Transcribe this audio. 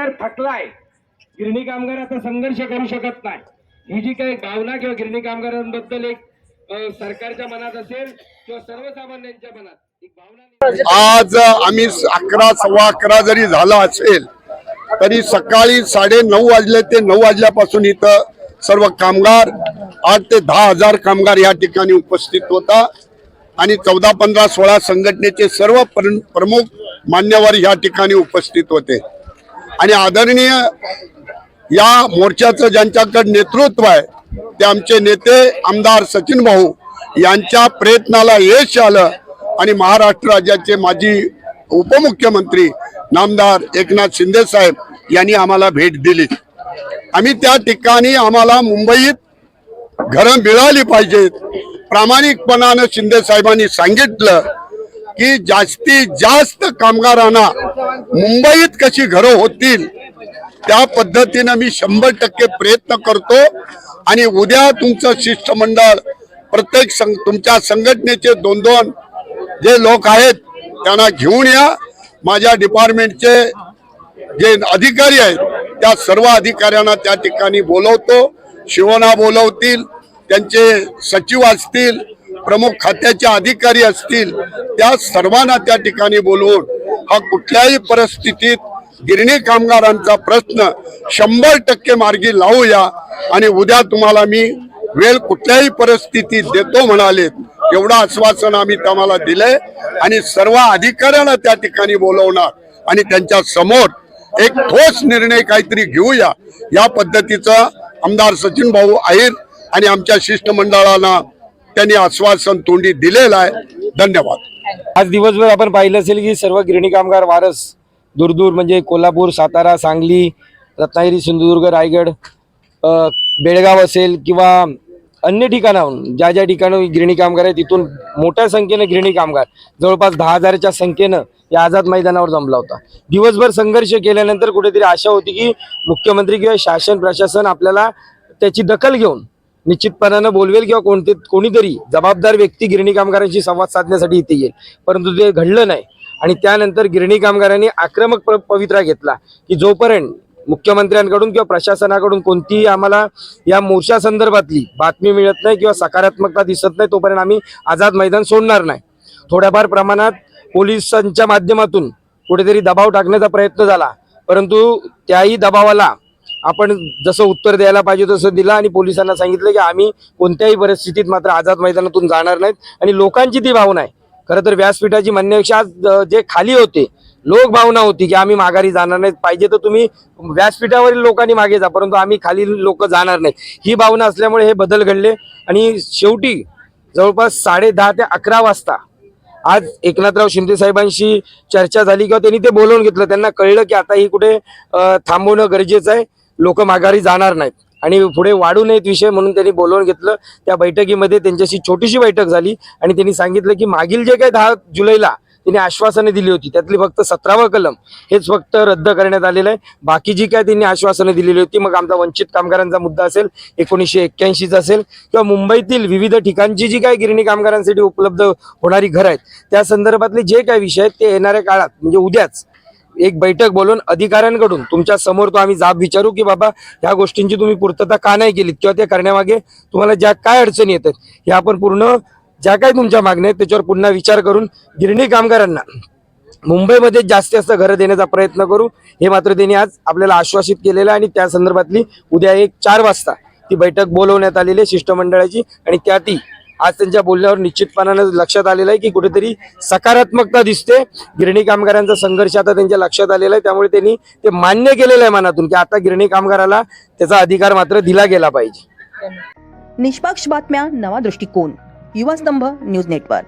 कामगार थकलाय, गिरणी कामगार आता संघर्ष करू शकत नाही, ही जी काही भावना किंवा गिरणी कामगारांबद्दल एक सरकारच्या मनात असेल किंवा सर्वसामान्यांच्या मनात एक भावना। आज आम्ही 11 सव्वा 11 जरी झाला असेल तरी सकाळी 9:30 वाजले ते 9 वाजल्यापासून इथं सर्व कामगार 8 ते 10 हजार कामगार या ठिकाणी उपस्थित होता आणि 14, 15, 16 संघटनेचे सर्व प्रमुख मान्यवर या ठिकाणी उपस्थित होते आणि आदरणीय या मोर्चाचं ज्यांच्याकडे नेतृत्व आहे ते आमचे नेते आमदार सचिन भाऊ यांच्या प्रयत्नाला यश आलं आणि महाराष्ट्र राज्याचे माजी उपमुख्यमंत्री नामदार एकनाथ शिंदे साहेब यांनी आम्हाला भेट दिली। आम्ही त्या ठिकाणी आम्हाला मुंबईत घरं मिळाली पाहिजेत, प्रामाणिकपणाने शिंदे साहेबांनी सांगितलं की जास्तीत जास्त कामगारांना मुंबईत कशी घरं होतील त्या पद्धतीने मी 100% प्रयत्न करतो आणि उद्या तुमचं शिष्टमंडळ प्रत्येक तुमच्या संघटनेचे 2-2 जे लोक आहेत त्यांना घेऊन या। माझ्या डिपार्टमेंटचे जे अधिकारी आहेत त्या सर्व अधिकाऱ्यांना त्या ठिकाणी बोलवतो, शिवना बोलवतील, त्यांचे सचिव असतील, प्रमुख खात्याचे अधिकारी असतील, त्या सर्वांना त्या ठिकाणी बोलवून हा कुठल्याही परिस्थितीत गिरणी कामगारांचा प्रश्न 100% मार्गी लावूया आणि उद्या तुम्हाला मी वेळ कुठल्याही परिस्थितीत देतो म्हणाले, एवढं आश्वासन आम्ही तुम्हाला दिलंय आणि सर्व अधिकाऱ्यांना त्या ठिकाणी बोलवणार आणि त्यांच्या समोर एक ठोस निर्णय काहीतरी घेऊया या पद्धतीचा आमदार सचिन भाऊ आहेर आणि आमच्या शिष्टमंडळाला त्यांनी आश्वासन तोंडी दिलेलं आहे। धन्यवाद। आज दिवसभर आपण पाहिलं असेल की सर्व गिरणी कामगार वारस दूर म्हणजे कोल्हापूर, सातारा, सांगली, रत्नागिरी, सिंधुदुर्ग, रायगड, बेळगाव असेल किंवा अन्य ठिकाणाहून ज्या ज्या ठिकाणी गिरणी कामगार आहेत तिथून मोठ्या संख्येने गिरणी कामगार जवळपास 10,000च्या संख्येनं या आझाद मैदानावर जमला होता। दिवसभर संघर्ष केल्यानंतर कुठेतरी आशा होती की मुख्यमंत्री किंवा शासन प्रशासन आपल्याला त्याची दखल घेऊन निश्चितपणानं बोलवेल किंवा कोणीतरी जबाबदार व्यक्ती गिरणी कामगारांशी संवाद साधण्यासाठी इथे येईल, परंतु ते घडलं नाही आणि त्यानंतर गिरणी कामगारांनी आक्रमक पवित्रा घेतला की जोपर्यंत मुख्यमंत्र्यांकडून किंवा प्रशासनाकडून कोणतीही आम्हाला या मोर्चा संदर्भातली बातमी मिळत नाही किंवा सकारात्मकता दिसत नाही तोपर्यंत आम्ही आझाद मैदान सोडणार नाही। थोड्याफार प्रमाणात पोलिसांच्या माध्यमातून कुठेतरी दबाव टाकण्याचा प्रयत्न झाला, परंतु त्याही दबावाला आपण जसं उत्तर द्यायला पाहिजे तसं दिलं आणि पोलिसांना सांगितलं की आम्ही कोणत्याही परिस्थितीत मात्र आझाद मैदानातून जाणार नाहीत आणि लोकांची ती भावना आहे। खरं तर व्यासपीठाची म्हणण्यापेक्षा आज जे खाली होते लोक भावना होती की आम्ही माघारी जाणार नाहीत, पाहिजे तर तुम्ही व्यासपीठावरील लोकांनी मागे जा परंतु आम्ही खाली लोक जाणार नाहीत, ही भावना असल्यामुळे हे बदल घडले आणि शेवटी जवळपास 10:30 ते 11 वाजता आज एकनाथराव शिंदे साहेबांशी चर्चा झाली किंवा त्यांनी ते बोलवून घेतलं। त्यांना कळलं की आता ही कुठे थांबवणं गरजेचं आहे, लोक माघारी जाणार नाहीत आणि पुढे वाढू नयेत विषय म्हणून त्यांनी बोलवून घेतलं। त्या बैठकीमध्ये त्यांच्याशी छोटीशी बैठक झाली आणि त्यांनी सांगितलं की मागील जे काही 10 जुलैला त्यांनी आश्वासने दिली होती त्यातली फक्त 17वं कलम हेच फक्त रद्द करण्यात आलेलं आहे, बाकी जी काय त्यांनी आश्वासने दिलेली होती, मग आमचा वंचित कामगारांचा मुद्दा असेल 1981चा असेल किंवा मुंबईतील विविध ठिकाणची जी काय गिरणी कामगारांसाठी उपलब्ध होणारी घरं आहेत त्या संदर्भातले जे काय विषय आहेत ते येणाऱ्या काळात म्हणजे उद्याच एक बैठक बोलून अधिकाऱ्यांकडून तुमच्या समोर तो आम्ही जाब विचारू की बाबा ह्या गोष्टींची तुम्ही पूर्तता का नाही केलीत किंवा ते करण्यामागे तुम्हाला ज्या काय अडचणी येतात हे आपण पूर्ण ज्या काही तुमच्या मागण्या आहेत त्याच्यावर पुन्हा विचार करून गिरणी कामगारांना मुंबईमध्ये जास्तीत जास्त घरं देण्याचा प्रयत्न करू, हे मात्र त्यांनी आज आपल्याला आश्वासित केलेलं आहे आणि त्या संदर्भातली उद्या 4 वाजता ती बैठक बोलवण्यात आलेली आहे शिष्टमंडळाची आणि त्यातही आज त्यांच्या बोलण्यावर निश्चितपणानं लक्षात आलेलं आहे की कुठेतरी सकारात्मकता दिसते, गिरणी कामगारांचा संघर्ष आता त्यांच्या लक्षात आलेला आहे, त्यामुळे त्यांनी ते मान्य केलेलं आहे मनातून की आता गिरणी कामगाराला त्याचा अधिकार मात्र दिला गेला पाहिजे। निष्पक्ष बातम्या, नवा दृष्टिकोन, युवा स्तंभ न्यूज नेटवर्क।